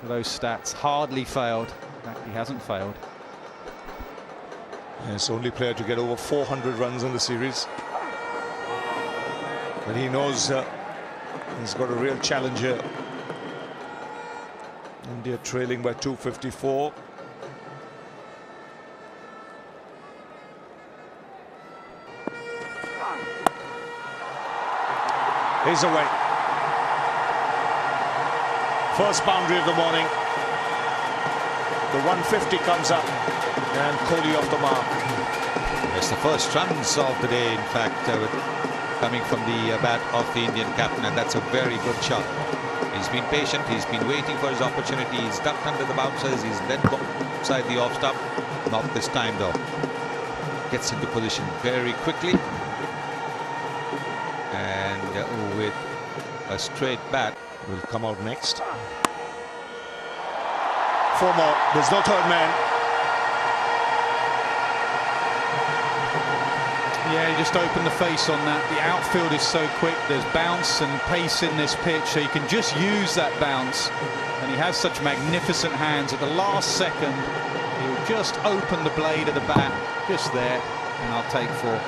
those stats. Hardly failed. In fact, he hasn't failed. He's the only player to get over 400 runs in the series. But he knows he's got a real challenge here. India trailing by 254. He's away. First boundary of the morning. The 150 comes up and Kohli off the mark. It's the first runs of the day, in fact, coming from the bat of the Indian captain, and that's a very good shot. He's been patient, he's been waiting for his opportunity, he's ducked under the bouncers, he's let go inside the off stump. Not this time though. Gets into position very quickly. And with a straight bat. Will come out next. 4 more. There's no third man. Yeah, he just opened the face on that. The outfield is so quick. There's bounce and pace in this pitch, so you can just use that bounce. And he has such magnificent hands. At the last second, he'll just open the blade of the bat, just there, and I'll take 4.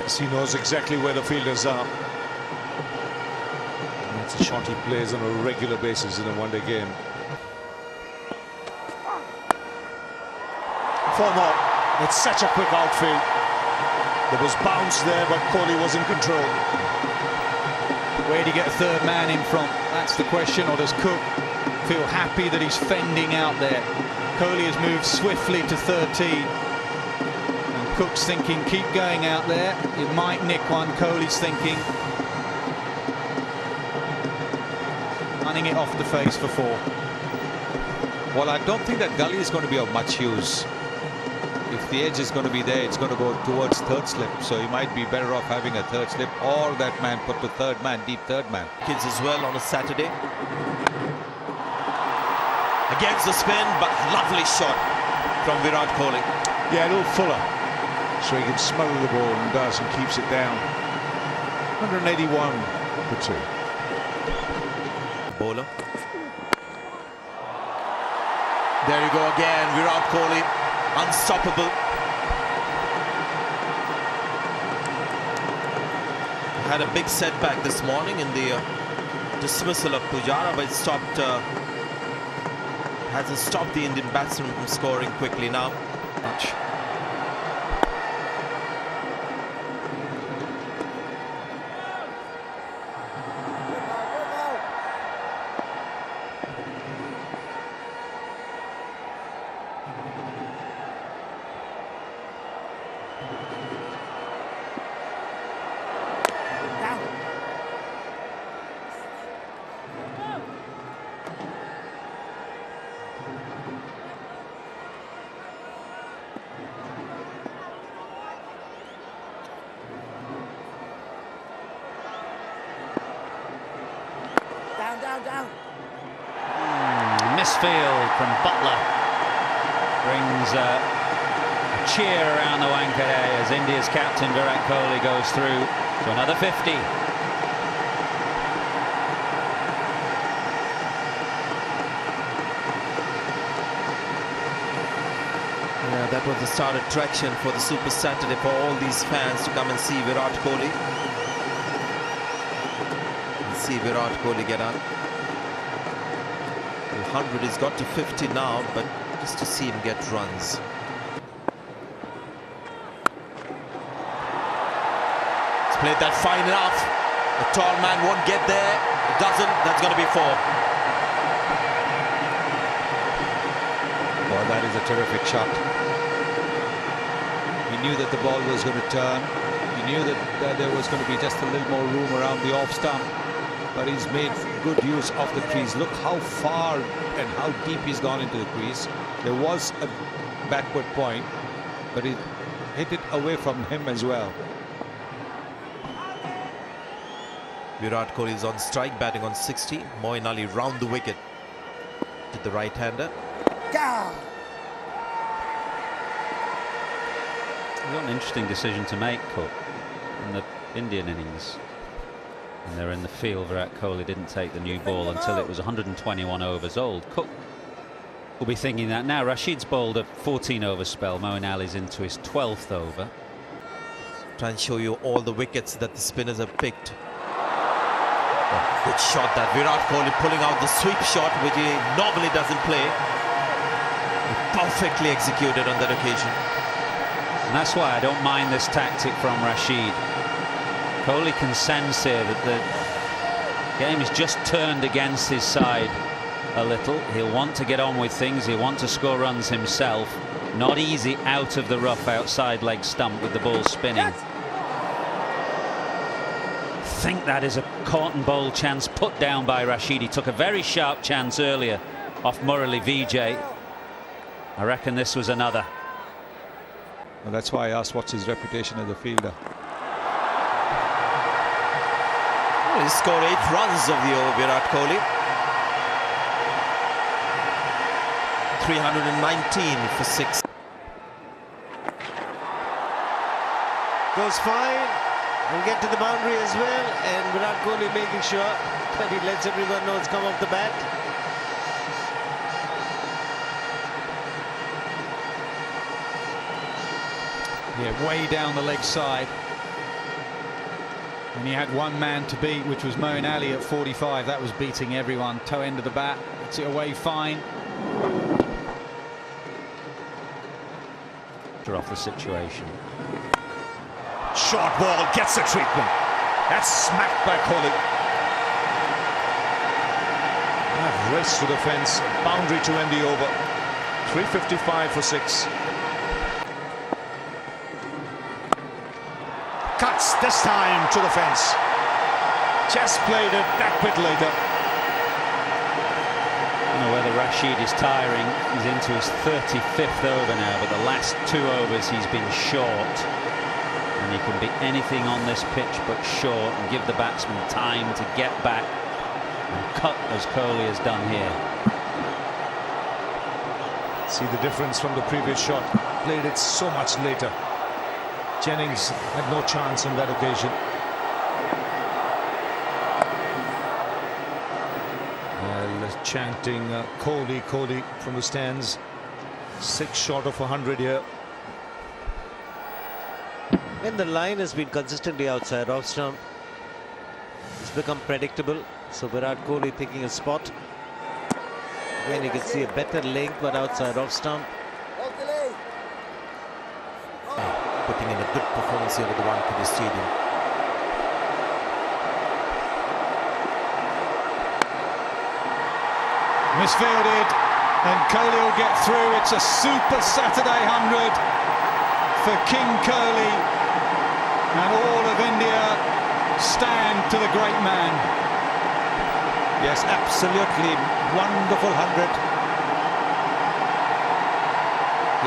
Yes, he knows exactly where the fielders are. And that's a shot he plays on a regular basis in a one-day game. 4 more. It's such a quick outfield. There was bounce there, but Kohli was in control. Where do you get a third man in from? That's the question. Or does Cook feel happy that he's fending out there? Kohli has moved swiftly to 13. And Cook's thinking, keep going out there. You might nick one. Kohli's thinking, running it off the face for 4. Well, I don't think that gully is going to be of much use. If the edge is going to be there, it's going to go towards third slip. So he might be better off having a third slip, or that man put to third man, deep third man. Kids as well on a Saturday. Against the spin, but lovely shot from Virat Kohli. Yeah, a little fuller, so he can smother the ball, and does, and keeps it down. 181 for 2. Bowler. There you go again, Virat Kohli. Unstoppable. Had a big setback this morning in the dismissal of Pujara, but it stopped. Hasn't stopped the Indian batsman from scoring quickly now. Much. Down. Misfield from Butler brings a cheer around the Wankhede as India's captain Virat Kohli goes through to another 50. Yeah, that was the start attraction for the Super Saturday for all these fans to come and see Virat Kohli. See Virat Kohli get on. 100, he's got to 50 now, but just to see him get runs. He's played that fine enough. The tall man won't get there. It doesn't. That's going to be 4. Well, that is a terrific shot. He knew that the ball was going to turn. He knew that there was going to be just a little more room around the off stump. But he's made good use of the crease. Look how far and how deep he's gone into the crease. There was a backward point, but he hit it away from him as well. Virat Kohli is on strike, batting on 60. Moeen Ali round the wicket to the right-hander. He's got an interesting decision to make, Cook, in the Indian innings. And they're in the field. Virat Kohli didn't take the new ball until it was 121 overs old. Cook will be thinking that now. Rashid's bowled a 14-over spell. Moeen Ali's into his 12th over. Try and show you all the wickets that the spinners have picked. Good shot that Virat Kohli pulling out the sweep shot, which he normally doesn't play. Perfectly executed on that occasion. And that's why I don't mind this tactic from Rashid. Kohli can sense here that the game is just turned against his side a little. He'll want to get on with things. He'll want to score runs himself. Not easy out of the rough outside leg stump with the ball spinning. Yes. I think that is a caught and bowled chance put down by Rashid. He took a very sharp chance earlier off Murali Vijay. I reckon this was another. Well, that's why I asked what's his reputation as a fielder. Well, he scored 8 runs of the over, Virat Kohli. 319 for 6. Goes fine. Will get to the boundary as well, and Virat Kohli making sure that he lets everyone know it's come off the bat. Yeah, way down the leg side. And he had one man to beat, which was Moeen Ali at 45. That was beating everyone. Toe end of the bat. Gets it away fine. Off the situation. Short ball gets the treatment. That's smacked by Kohli. Race to the fence. Boundary to end the over. 355 for 6. Cuts this time to the fence. Just played it that bit later. I don't know whether Rashid is tiring. He's into his 35th over now, but the last 2 overs he's been short. And he can be anything on this pitch but short and give the batsman time to get back and cut as Kohli has done here. See the difference from the previous shot. Played it so much later. Jennings had no chance on that occasion. Chanting Kohli, Kohli from the stands. 6 short of 100 here. When the line has been consistently outside off stump, it's become predictable. So Virat Kohli picking a spot. Again, you can see a better length, but outside off stump. Putting in a good performance here at the Wankhede Stadium. Misfielded, and Kohli will get through. It's a super Saturday 100 for King Kohli, and all of India stand to the great man. Yes, absolutely wonderful 100.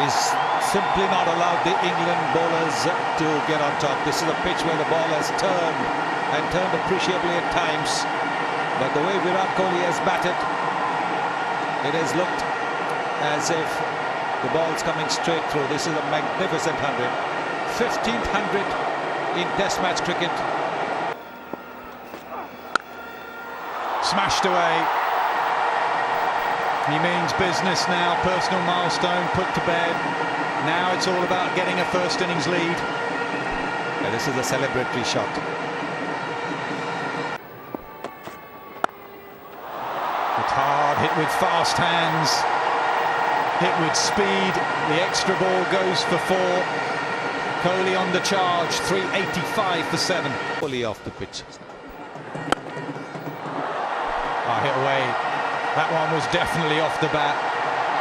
He's simply not allowed the England bowlers to get on top. This is a pitch where the ball has turned, and turned appreciably at times. But the way Virat Kohli has batted, it has looked as if the ball's coming straight through. This is a magnificent 100. 15th 100 in Test match cricket. Smashed away. He means business now. Personal milestone put to bed. Now it's all about getting a first innings lead. Yeah, this is a celebratory shot. It's hard, hit with fast hands, hit with speed. The extra ball goes for 4. Kohli on the charge, 385 for 7. Fully off the pitch. Hit away. That one was definitely off the bat.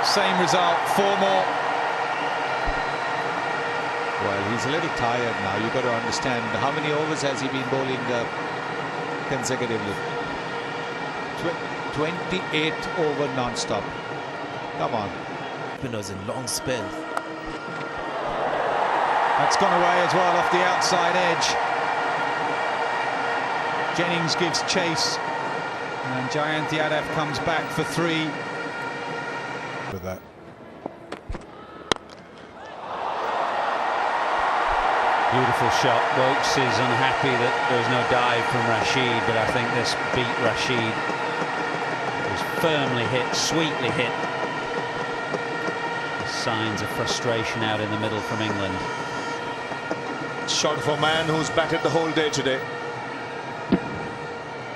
Same result, 4 more. Well, he's a little tired now. You've got to understand, how many overs has he been bowling consecutively? 28 over non-stop. Come on. Spinners in long spell. That's gone away as well off the outside edge. Jennings gives chase, and Jayant Yadav comes back for 3. With that. Beautiful shot. Wokes is unhappy that there was no dive from Rashid, but I think this beat Rashid. It was firmly hit, sweetly hit. Signs of frustration out in the middle from England. Shot of a man who's batted the whole day today.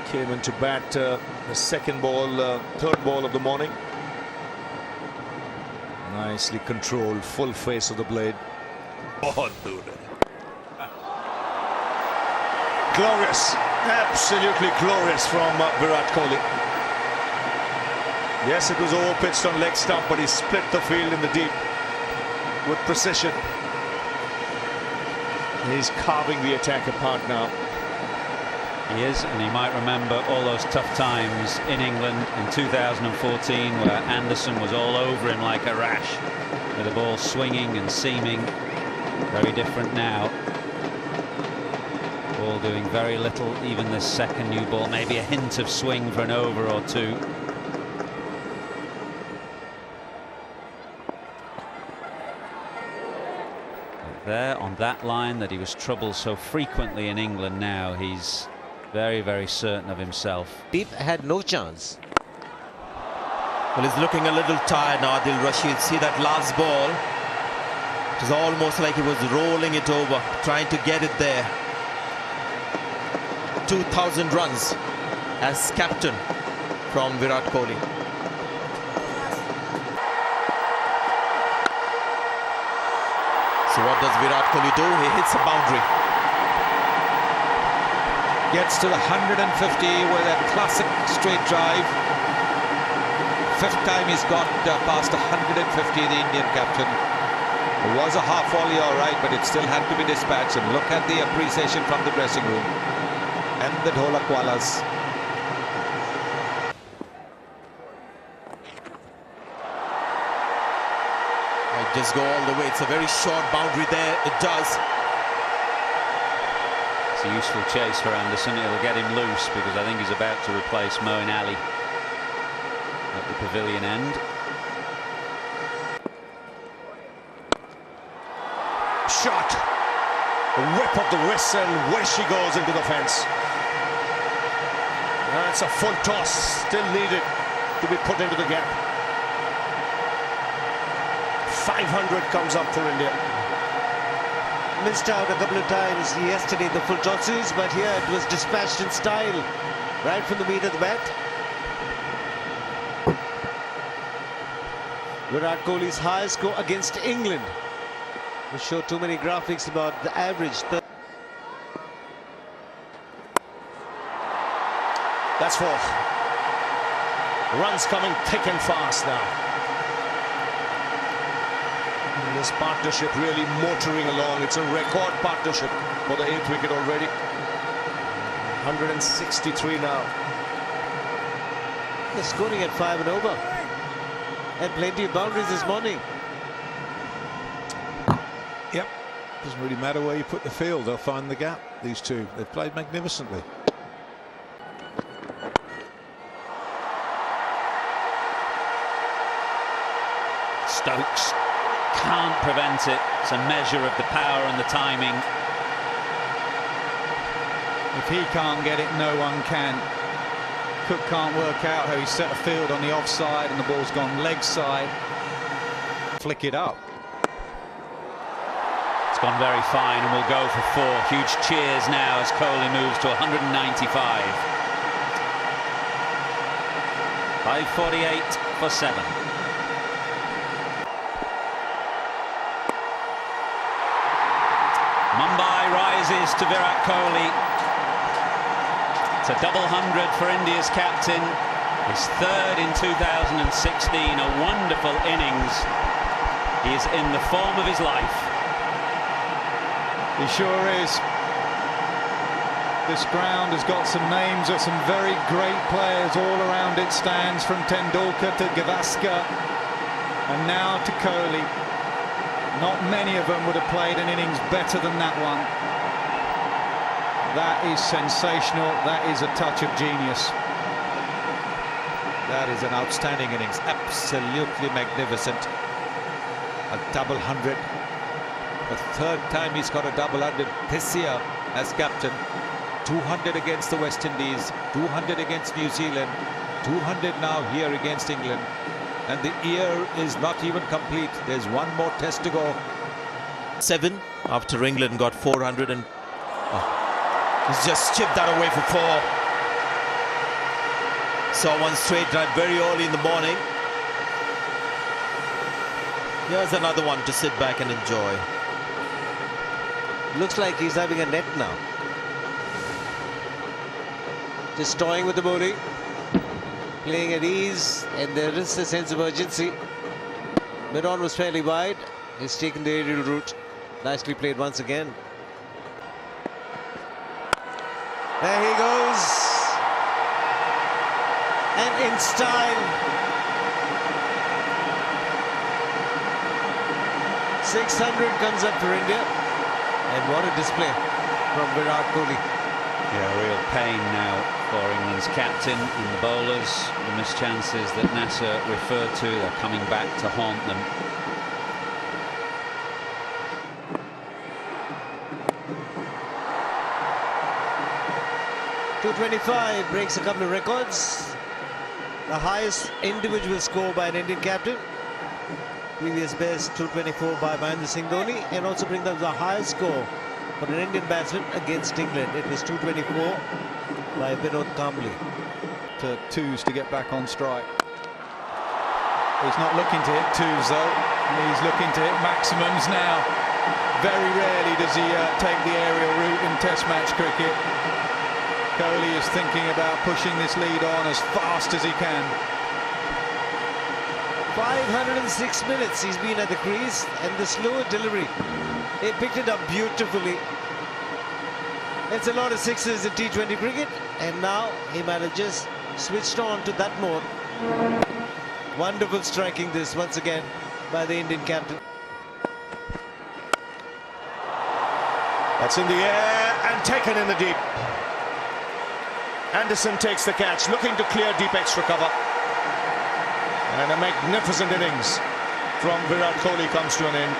Came into bat the second ball, third ball of the morning. Nicely controlled, full face of the blade. Glorious, absolutely glorious from Virat Kohli. Yes, it was over-pitched on leg stump, but he split the field in the deep with precision. He's carving the attack apart now. He is, and he might remember all those tough times in England in 2014 where Anderson was all over him like a rash, with the ball swinging and seaming. Very different now. Ball doing very little, even this second new ball, maybe a hint of swing for an over or two. There on that line that he was troubled so frequently in England, now he's very, very certain of himself. Deep had no chance. Well, he's looking a little tired now, Adil Rashid. See that last ball? It was almost like he was rolling it over, trying to get it there. 2,000 runs as captain from Virat Kohli. So what does Virat Kohli do? He hits a boundary. Gets to the 150 with a classic straight drive. Fifth time he's got past 150, the Indian captain. It was a half volley, all right, but it still had to be dispatched. And look at the appreciation from the dressing room and the Dholakwalas. Just go all the way. It's a very short boundary there. It does. It's a useful chase for Anderson. It'll get him loose because I think he's about to replace Moeen Ali at the pavilion end. Shot. A whip of the wrist, and where she goes into the fence. That's a full toss, still needed to be put into the gap. 500 comes up for India. Missed out a couple of times yesterday in the full tosses, but here it was dispatched in style, right from the meat of the bat. Virat Kohli's highest score against England. We show too many graphics about the average. That's 4. Runs coming thick and fast now. And this partnership really motoring along. It's a record partnership for the 8th wicket already. 163 now. They're scoring at 5 and over. And plenty of boundaries this morning. Yep. Doesn't really matter where you put the field. They'll find the gap, these two. They've played magnificently. Stokes can't prevent it. It's a measure of the power and the timing. If he can't get it, no one can. Cook can't work out how he set a field on the offside and the ball's gone leg side. Flick it up. It's gone very fine and will go for 4. Huge cheers now as Kohli moves to 195. 548 for 7. Mumbai rises to Virat Kohli. It's a double 100 for India's captain. His 3rd in 2016. A wonderful innings. He is in the form of his life. He sure is. This ground has got some names of some very great players all around it. Stands from Tendulkar to Gavaskar and now to Kohli. Not many of them would have played an innings better than that one. That is sensational. That is a touch of genius. That is an outstanding innings. Absolutely magnificent. A double 100. The third time he's got a double-hundred this year as captain. 200 against the West Indies, 200 against New Zealand, 200 now here against England. And the year is not even complete. There's one more test to go. 7 after England got 400 and he's just chipped that away for 4. Saw one straight drive very early in the morning. Here's another one to sit back and enjoy. Looks like he's having a net now. Just toying with the bowling, playing at ease, and there is a sense of urgency. Mid-on was fairly wide. He's taken the aerial route. Nicely played once again. There he goes. And in style. 600 comes up for India. And what a display from Virat Kohli. Yeah, real pain now for England's captain and the bowlers. The missed chances that Nasser referred to, they're coming back to haunt them. .225 breaks a couple of records. The highest individual score by an Indian captain. Previous best 224 by Mahendra Singh Dhoni, and also brings up the highest score for an Indian batsman against England. It was 224 by Virat Kohli. To twos to get back on strike. He's not looking to hit twos though. He's looking to hit maximums now. Very rarely does he take the aerial route in Test match cricket. Kohli is thinking about pushing this lead on as fast as he can. 506 minutes he's been at the crease, and the slower delivery. He picked it up beautifully. It's a lot of sixes in T20 cricket, and now he might have just switched on to that mode. Wonderful striking this once again by the Indian captain. That's in the air and taken in the deep. Anderson takes the catch, looking to clear deep extra cover. And a magnificent innings from Virat Kohli comes to an end.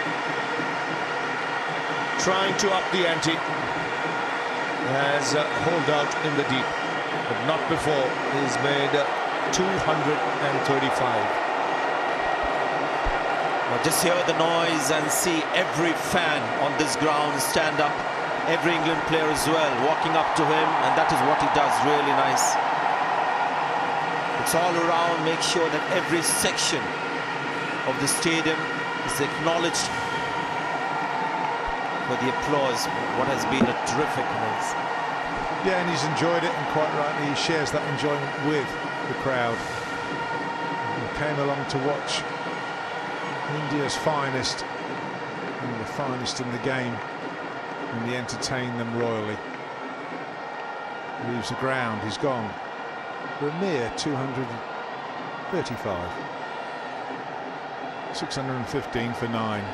Trying to up the ante. Has holed out in the deep, but not before. He's made 235. Now just hear the noise and see every fan on this ground stand up. Every England player as well walking up to him, and that is what he does really nice. It's all around, make sure that every section of the stadium is acknowledged for the applause. What has been a terrific innings. Yeah, and he's enjoyed it, and quite rightly he shares that enjoyment with the crowd. He came along to watch India's finest, and the finest in the game, and he entertained them royally. Leaves the ground, he's gone for a mere 235. 615 for 9.